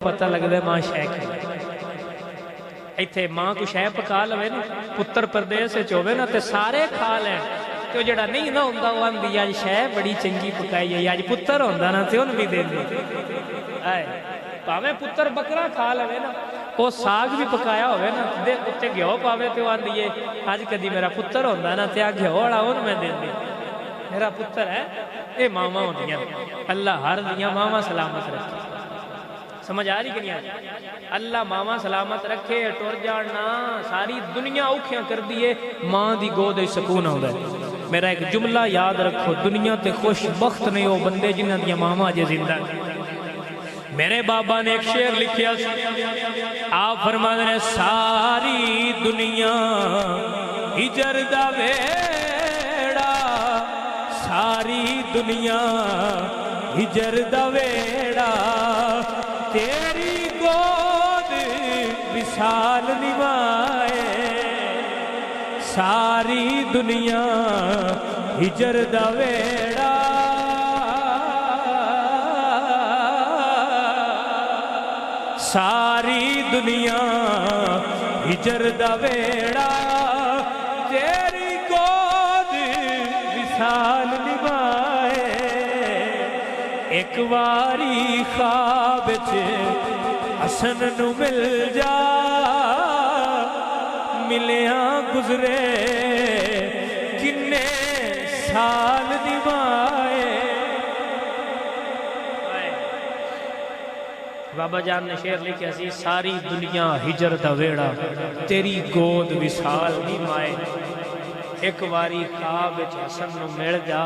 پتہ لگتا ہے ماں شے کی ایتھے ماں کو شے پکا لوے نا پتر پردیس ہوے نا تے سارے کھا لین تے او جڑا نہیں نہ ہوندا او آندی اج شے بڑی چنگی پکائی ہے اج پتر ہوندا نا تے اون بھی دیندی اے پاویں پتر بکرا کھا لوے نا او ساگ بھی پکایا ہوے نا دے اوتے گھیو پاوے تے او آندی ہے اج کدی میرا پتر ہوندا نا تے آ گھیو والا اون میں دیندی میرا پتر ہے اے ماواں ہوندیاں اللہ ہر دیاں ماواں سلامت رکھے سمجھ آ رہی کہ نہیں آ رہی اللہ ماما سلامت رکھے ٹر جانا ساری دنیا اوکھیاں کر دیئے ماں دی گود سکون ہو گئے میرا ایک جملہ یاد رکھو دنیا تے خوش بخت نہیں ہو بندے جنہ دیا ماما جے زندہ میرے بابا نے ایک شعر لکھیا آپ فرماتے ہیں ساری دنیا ہجر دا ویڑا ساری دنیا ہجر دا ویڑا تیری گود وصال نمائے ساری دنیا ہجر دا ویڑا ساری دنیا ہجر دا ویڑا تیری گود وصال نمائے ایک واری خواب حسن نو مل جا ملیاں گزرے کنے سال نمائے بابا جان نے شعر لکھا سی ساری دنیا ہجر دا ویڑا تیری گود وصال نمائے ایک واری خواب حسن نو مل جا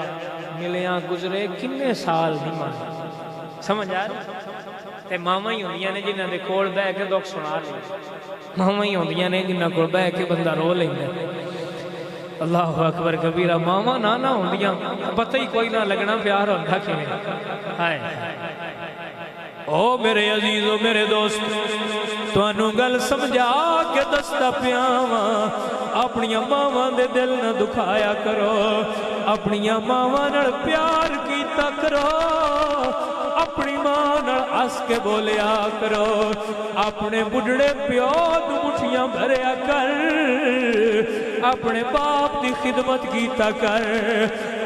ملیاں گزرے کنے سال نمائے سمجھ آ رہا تے ماما ہی ہوندیاں نے جنہاں دے کول بہ کے دکھ سنا لیں ماما ہی ہوندیاں نے جنہاں کول بہ کے بندہ رو لیندا اللہ اکبر کبیرہ ماما نہ ہوندیاں پتہ ہی کوئی نہ لگنا پیار ہوندا کیویں ہائے او میرے عزیزو میرے دوست تانوں گل سمجھا کے دستا پیاواں اپنی ماواں دے دل نہ دکھایا کرو اپنی ماواں نال پیار کیتا کرو اپنی ماں نال ہس کے بولیا کرو اپنے بڑھڑے پیو نوں مٹھیاں بھریا کر اپنے باپ دی خدمت کیتا کر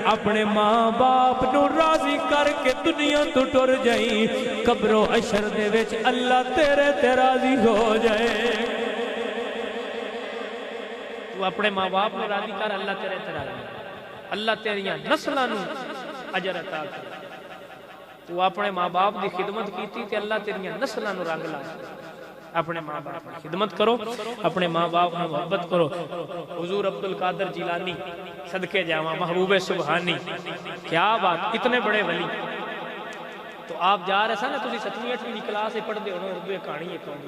اپنے ماں باپ نو راضی کر کے دنیا تو ٹر جائیں قبر و حشر دے وچ اللہ تیرے تے راضی ہو جائے تو اپنے ماں باپ نو راضی کر اللہ تیرے تے راضی اللہ تیریاں نسلاں نو اجر عطا کر تو اپنے ماں باپ دی خدمت کیتی تے اللہ تیریاں نسلاں نو رنگ لا اپنے ماں باپ کی خدمت کرو اپنے ماں باپ میں محبت کرو حضور عبدالقادر جیلانی صدقے جاواں محبوب سبحانی کیا بات اتنے بڑے ولی تو آپ جا رہے سن تسی 7ویں 8ویں کلاس سے پڑھ دے ہونا اردو کہانی ہے کہوں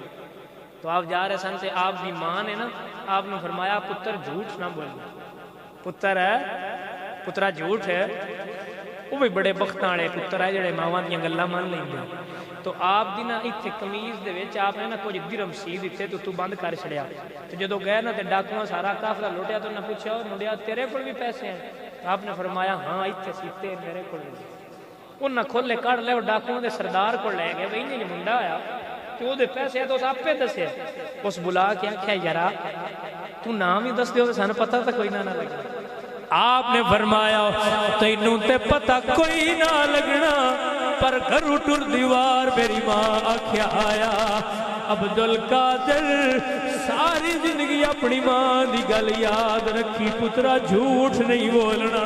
تو آپ جا رہے سن سے آپ دی ماں نے نا آپ نے فرمایا پتر جھوٹ نہ بولنا پتر ہے پترا جھوٹ ہے وہ بھی بڑے بختاں والے پتر ہے جڑے ماواں دیاں گلاں مان لیندے تو آپ دی نا ایتھے قمیض دے وچ آپ نے نا کچھ درہم سی دتے تو بند کر چھڑیا تے جدوں گئے نا تے ڈاکواں سارا قافلہ لوٹیا تو نہ پوچھیا منڈیا تیرے کول بھی پیسے ہیں تو آپ نے فرمایا ہاں ایتھے سیتے میرے کول انہاں کھولے کڈ لے ڈاکواں دے سردار کول لے گئے بھئی انج منڈا آیا تے او دے پیسے تو آپے دسے اس بلا کے آکھیا یارا تو نام ہی دس دیو تے سانوں پتہ تے کوئی نہ لگے آپ نے فرمایا تینوں تے پتہ کوئی نہ لگنا پر گھرو ٹر دیوار میری ماں آکھیا آیا عبدالقادر ساری زندگی اپنی ماں دی گل یاد رکھی پترا جھوٹ نہیں بولنا